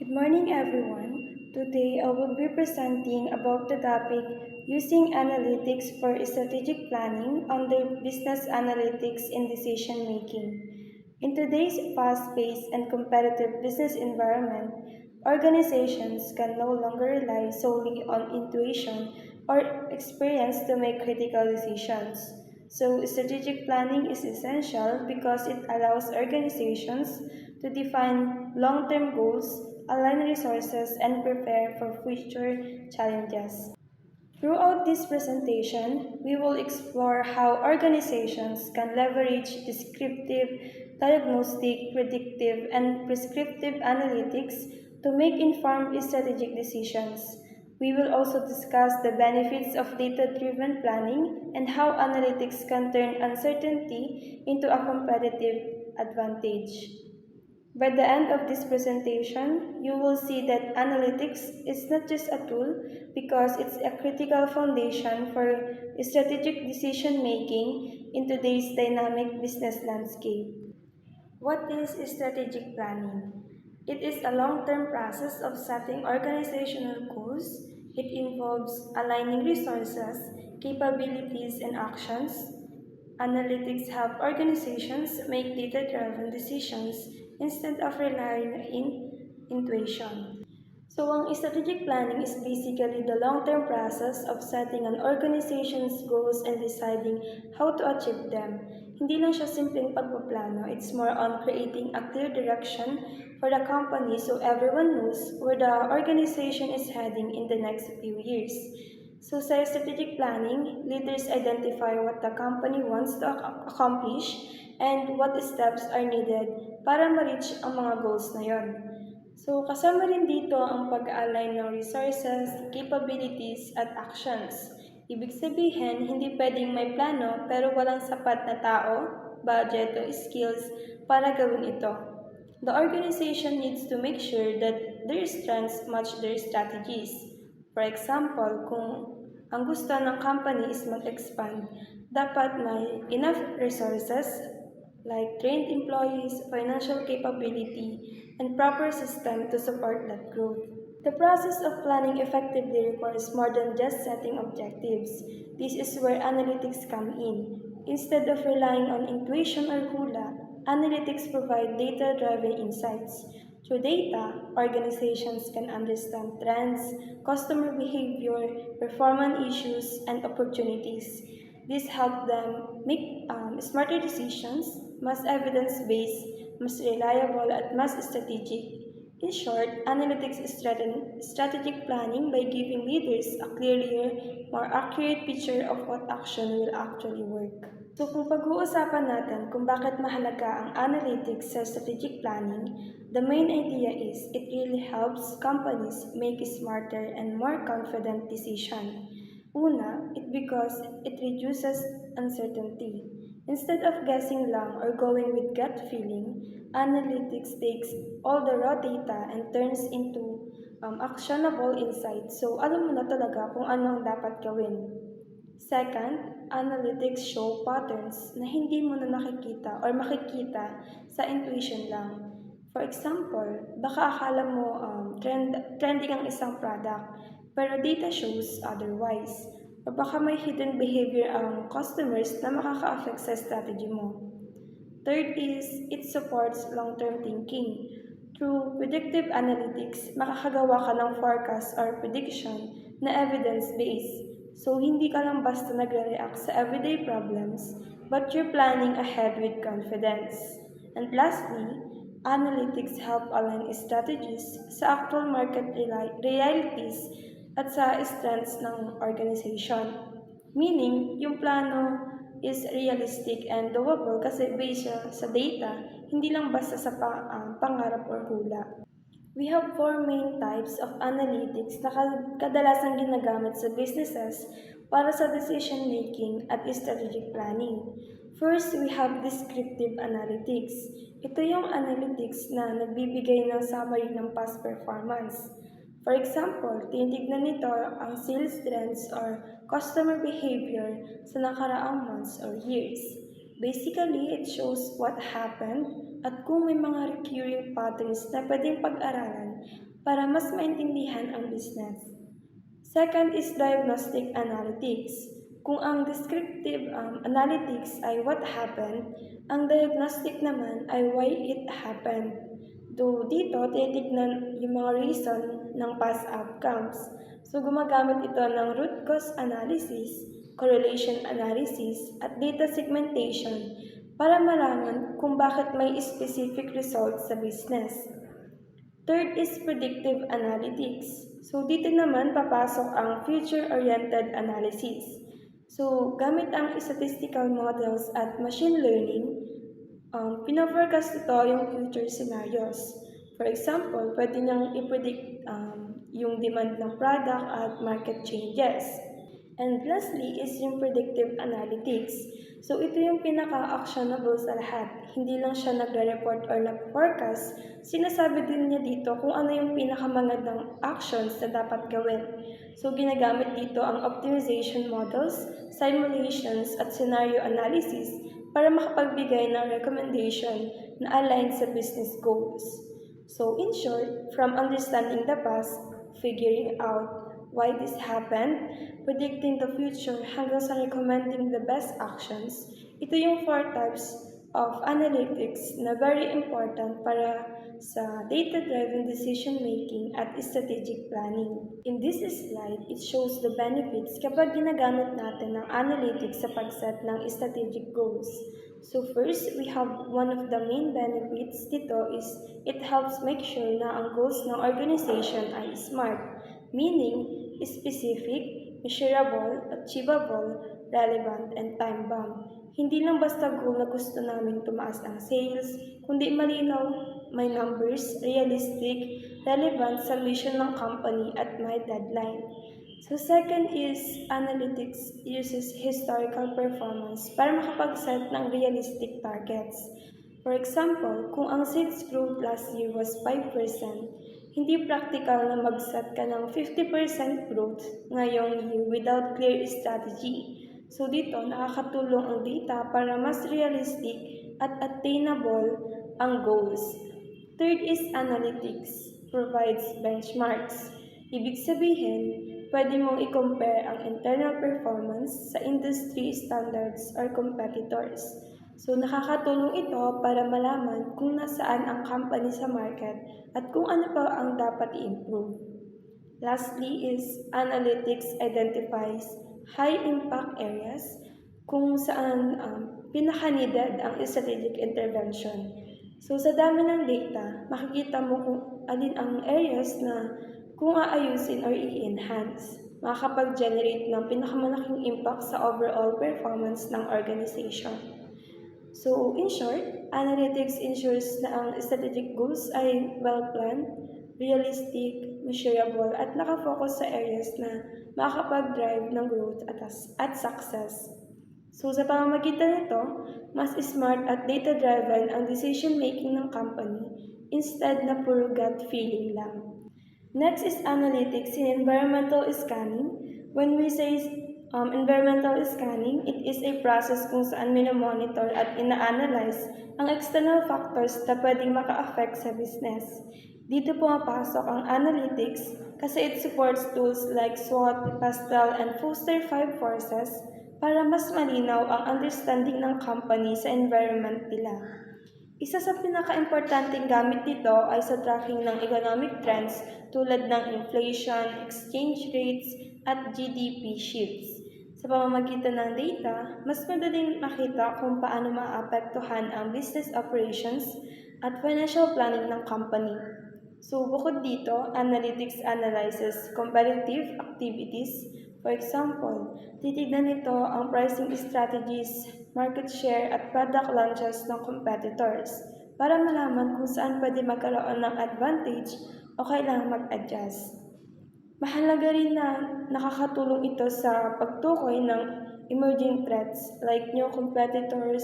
Good morning, everyone. Today I will be presenting about the topic using analytics for strategic planning under business analytics in decision making. In today's fast-paced and competitive business environment, organizations can no longer rely solely on intuition or experience to make critical decisions. So, strategic planning is essential because it allows organizations to define long term goals, align resources, and prepare for future challenges. Throughout this presentation, we will explore how organizations can leverage descriptive, diagnostic, predictive, and prescriptive analytics to make informed strategic decisions. We will also discuss the benefits of data driven planning and how analytics can turn uncertainty into a competitive advantage. By the end of this presentation, you will see that analytics is not just a tool because it's a critical foundation for strategic decision making in today's dynamic business landscape. What is strategic planning? It is a long term process of setting organizational goals. It involves aligning resources, capabilities, and actions. Analytics help organizations make data driven decisions instead of relying on intuition. So, ang strategic planning is basically the long-term process of setting an organization's goals and deciding how to achieve them. Hindi lang siya simpleng pagpaplano, it's more on creating a clear direction for the company so everyone knows where the organization is heading in the next few years. So, sa strategic planning, leaders identify what the company wants to accomplish and what steps are needed para ma-reach ang mga goals na yon. So, kasama rin dito ang pag-align ng resources, capabilities, at actions. Ibig sabihin, hindi pwedeng may plano pero walang sapat na tao, budget o skills para gawin ito. The organization needs to make sure that their strengths match their strategies. For example, kung ang gusto ng company is mag-expand, dapat may enough resources like trained employees, financial capability, and proper system to support that growth. The process of planning effectively requires more than just setting objectives. This is where analytics come in. Instead of relying on intuition or hula, analytics provide data-driven insights. Through data, organizations can understand trends, customer behavior, performance issues, and opportunities. This helps them make smarter decisions, mas evidence-based, mas reliable, at mas strategic. In short, analytics is strategic planning by giving leaders a clearer, more accurate picture of what action will actually work. So kung pag-uusapan natin kung bakit mahalaga ang analytics sa strategic planning, the main idea is it really helps companies make smarter and more confident decisions. Una, because it reduces uncertainty. Instead of guessing lang or going with gut feeling, analytics takes all the raw data and turns into actionable insights. So, alam mo na talaga kung ano ang dapat gawin. Second, analytics show patterns na hindi mo na nakikita or makikita sa intuition lang. For example, baka akala mo trending ang isang product, pero data shows otherwise. O baka may hidden behavior ang customers na makaka-affect sa strategy mo. Third is, it supports long-term thinking. Through predictive analytics, makakagawa ka ng forecast or prediction na evidence-based. So, hindi ka lang basta nagre-react sa everyday problems, but you're planning ahead with confidence. And lastly, analytics help align strategies sa actual market realities at sa strengths ng organization. Meaning, yung plano is realistic and doable kasi based siya sa data, hindi lang basta sa pangarap or hula. We have four main types of analytics na kadalasang ginagamit sa businesses para sa decision making at strategic planning. First, we have descriptive analytics. Ito yung analytics na nagbibigay ng summary ng past performance. For example, tinitignan nito ang sales trends or customer behavior sa nakaraang months or years. Basically, it shows what happened at kung may mga recurring patterns na pwedeng pag-aralan para mas maintindihan ang business. Second is diagnostic analytics. Kung ang descriptive analytics ay what happened, ang diagnostic naman ay why it happened. Dito, titignan yung mga reason ng past outcomes. So, gumagamit ito ng root cause analysis, correlation analysis, at data segmentation para malaman kung bakit may specific result sa business. Third is predictive analytics. So, dito naman papasok ang future-oriented analysis. So, gamit ang statistical models at machine learning, pina-forecast ito yung future scenarios. For example, pwede niyang i-predict yung demand ng product at market changes. And lastly is yung predictive analytics. So ito yung pinaka-actionable sa lahat. Hindi lang siya nagre-report or nag-forecast. Sinasabi din niya dito kung ano yung pinakamagandang actions na dapat gawin. So ginagamit dito ang optimization models, simulations at scenario analysis para makapagbigay ng recommendation na align sa business goals. So in short, from understanding the past, figuring out why this happened, predicting the future hanggang sa recommending the best actions, ito yung 4 types of analytics na very important para sa data-driven decision-making at strategic planning. In this slide, it shows the benefits kapag ginagamit natin ng analytics sa pagset ng strategic goals. So first, we have one of the main benefits dito is it helps make sure na ang goals ng organization ay smart, meaning specific, measurable, achievable, relevant, and time-bound. Hindi lang basta goal na gusto namin tumaas ang sales, kundi malinaw, may numbers, realistic, relevant sa mission ng company at may deadline. So second is analytics uses historical performance para makapag-set ng realistic targets. For example, kung ang sales growth last year was 5%, hindi practical na mag-set ka ng 50% growth ngayong year without clear strategy. So dito, nakakatulong ang data para mas realistic at attainable ang goals. Third is analytics, provides benchmarks. Ibig sabihin, pwede mong i-compare ang internal performance sa industry standards or competitors. So nakakatulong ito para malaman kung nasaan ang company sa market at kung ano pa ang dapat i-improve. Lastly is analytics identifies high impact areas kung saan pinaka-needed ang strategic intervention. So sa dami ng data, makikita mo kung alin ang areas na kung aayusin or i-enhance, makakapag-generate ng pinakamalaking impact sa overall performance ng organization. So, in short, analytics ensures na ang strategic goals ay well-planned, realistic, measurable, at nakafocus sa areas na makakapag-drive ng growth at success. So, sa pamamagitan nito, mas smart at data-driven ang decision-making ng company instead na puro gut feeling lang. Next is analytics in environmental scanning. When we say environmental scanning, it is a process kung saan minomonitor at ina-analyze ang external factors na pwedeng maka-affect sa business. Dito pumapasok ang analytics kasi it supports tools like SWOT, PASTEL, and Foster 5 Forces para mas malinaw ang understanding ng company sa environment nila. Isa sa pinaka-importanting gamit dito ay sa tracking ng economic trends tulad ng inflation, exchange rates, at GDP shifts. Sa pamamagitan ng data, mas madaling makita kung paano maapektuhan ang business operations at financial planning ng company. So bukod dito, analytics analyzes competitive activities. For example, titignan nito ang pricing strategies, market share at product launches ng competitors para malaman kung saan pwede magkaroon ng advantage o kailangang mag-adjust. Mahalaga rin na nakakatulong ito sa pagtukoy ng emerging threats like new competitors,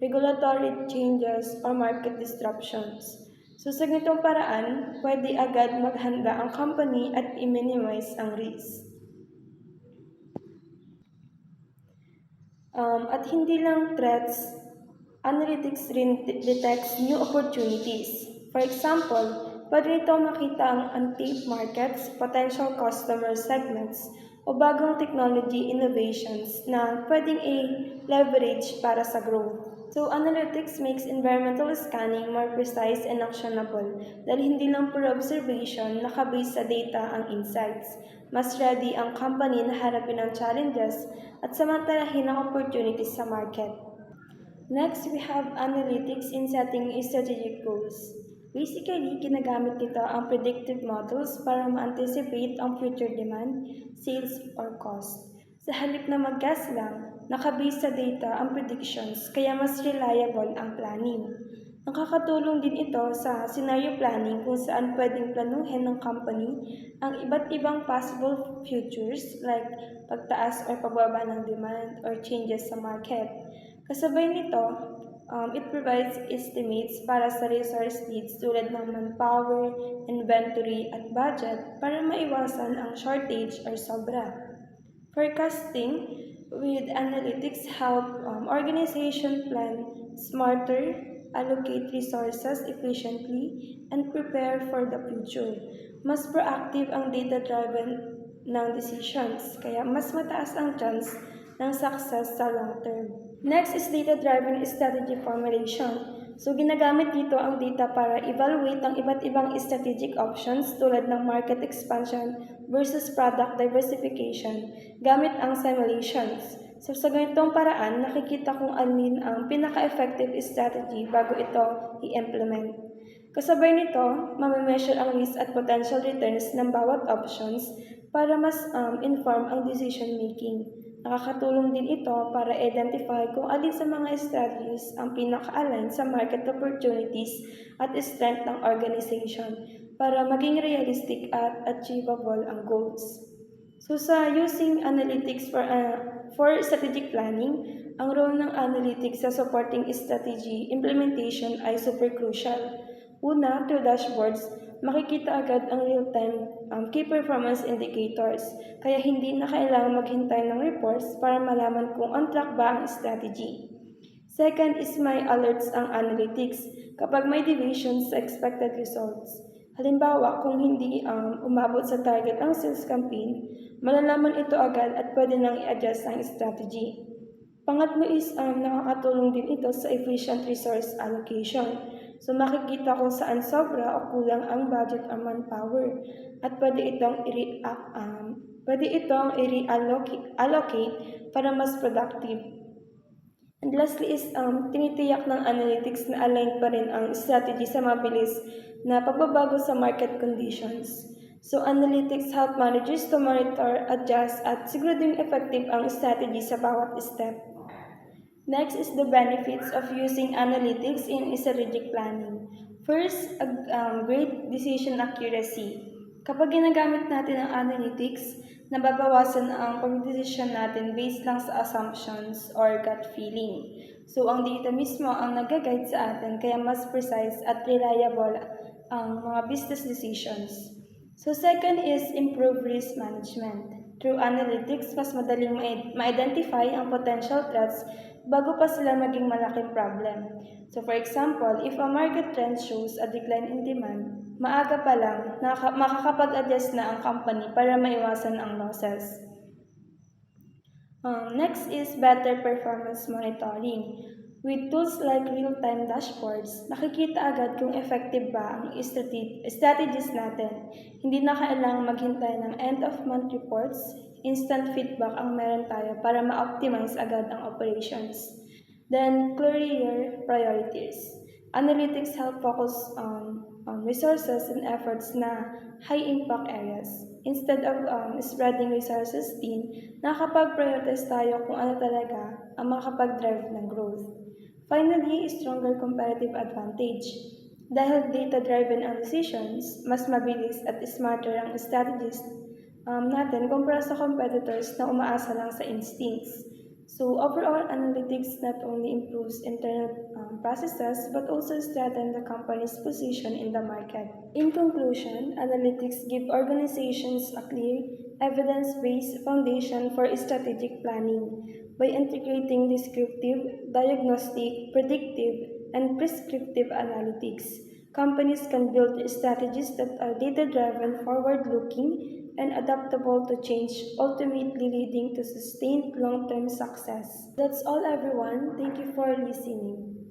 regulatory changes, or market disruptions. So sa ganitong paraan, pwede agad maghanda ang company at i-minimize ang risk. At hindi lang threats, analytics rin detects new opportunities. For example, pwede nito makita ang untapped markets, potential customer segments, o bagong technology innovations na pwedeng i-leverage para sa growth. So, analytics makes environmental scanning more precise and actionable dahil hindi lang pure observation nakabase sa data ang insights. Mas ready ang company na harapin ang challenges at samantalahin ang opportunities sa market. Next, we have analytics in setting strategic goals. Basically, ginagamit nito ang predictive models para ma-anticipate ang future demand, sales, or cost. Sa halip na mag-guess lang, nakabase sa data ang predictions kaya mas reliable ang planning. Nakakatulong din ito sa scenario planning kung saan pwedeng planuhin ng company ang iba't ibang possible futures like pagtaas or pagbaba ng demand or changes sa market. Kasabay nito, it provides estimates para sa resource needs tulad ng manpower, inventory, at budget para maiwasan ang shortage or sobra. Forecasting with analytics help organization plan smarter, allocate resources efficiently, and prepare for the future. Mas proactive ang data-driven ng decisions, kaya mas mataas ang chance ng success sa long term. Next is data-driven strategy formulation. So, ginagamit dito ang data para evaluate ang iba't ibang strategic options tulad ng market expansion versus product diversification gamit ang simulations. So, sa ganitong paraan, nakikita kung alin ang pinaka-effective strategy bago ito i-implement. Kasabay nito, mamimeasure ang risk at potential returns ng bawat options para mas inform ang decision making. Nakakatulong din ito para identify kung alin sa mga strategies ang pinaka-align sa market opportunities at strength ng organization para maging realistic at achievable ang goals. So sa using analytics for strategic planning, ang role ng analytics sa supporting strategy implementation ay super crucial. Una, through dashboards, makikita agad ang real-time key performance indicators, kaya hindi na kailangan maghintay ng reports para malaman kung on track ba ang strategy. Second is may alerts ang analytics kapag may deviations sa expected results. Halimbawa, kung hindi umabot sa target ang sales campaign, malalaman ito agad at pwede nang i-adjust ang strategy. Pangatlo is nakakatulong din ito sa efficient resource allocation. So makikita kung saan sobra o kulang ang budget o manpower at pwede itong i-reallocate para mas productive. And lastly is tinitiyak ng analytics na aligned pa rin ang strategy sa mabilis na pagbabago sa market conditions. So analytics help managers to monitor, adjust at siguradong effective ang strategy sa bawat step. Next is the benefits of using analytics in strategic planning. First, great decision accuracy. Kapag ginagamit natin ang analytics, nababawasan ang pagdesisyon natin based lang sa assumptions or gut feeling. So, ang data mismo ang nag-guide sa atin kaya mas precise at reliable ang mga business decisions. So, second is improve risk management. Through analytics, mas madaling ma-identify ang potential threats bago pa sila maging malaking problem. So for example, if a market trend shows a decline in demand, maaga pa lang makakapag-adjust na ang company para maiwasan ang losses. Next is better performance monitoring. With tools like real-time dashboards, nakikita agad kung effective ba ang strategies natin. Hindi na kailangang maghintay ng end-of-month reports, instant feedback ang meron tayo para ma-optimize agad ang operations. Then, clear priorities. Analytics help focus on resources and efforts na high-impact areas. Instead of spreading resources thin, nakakapag-prioritize tayo kung ano talaga ang makakapag-drive ng growth. Finally, stronger competitive advantage. Dahil data-driven ang decisions, mas mabilis at smarter ang strategies natin kumpara sa competitors na umaasa lang sa instincts. So overall, analytics not only improves internal processes but also strengthens the company's position in the market. In conclusion, analytics give organizations a clear, evidence-based foundation for strategic planning. By integrating descriptive, diagnostic, predictive, and prescriptive analytics, companies can build strategies that are data driven, forward looking, and adaptable to change, ultimately leading to sustained long term success. That's all, everyone. Thank you for listening.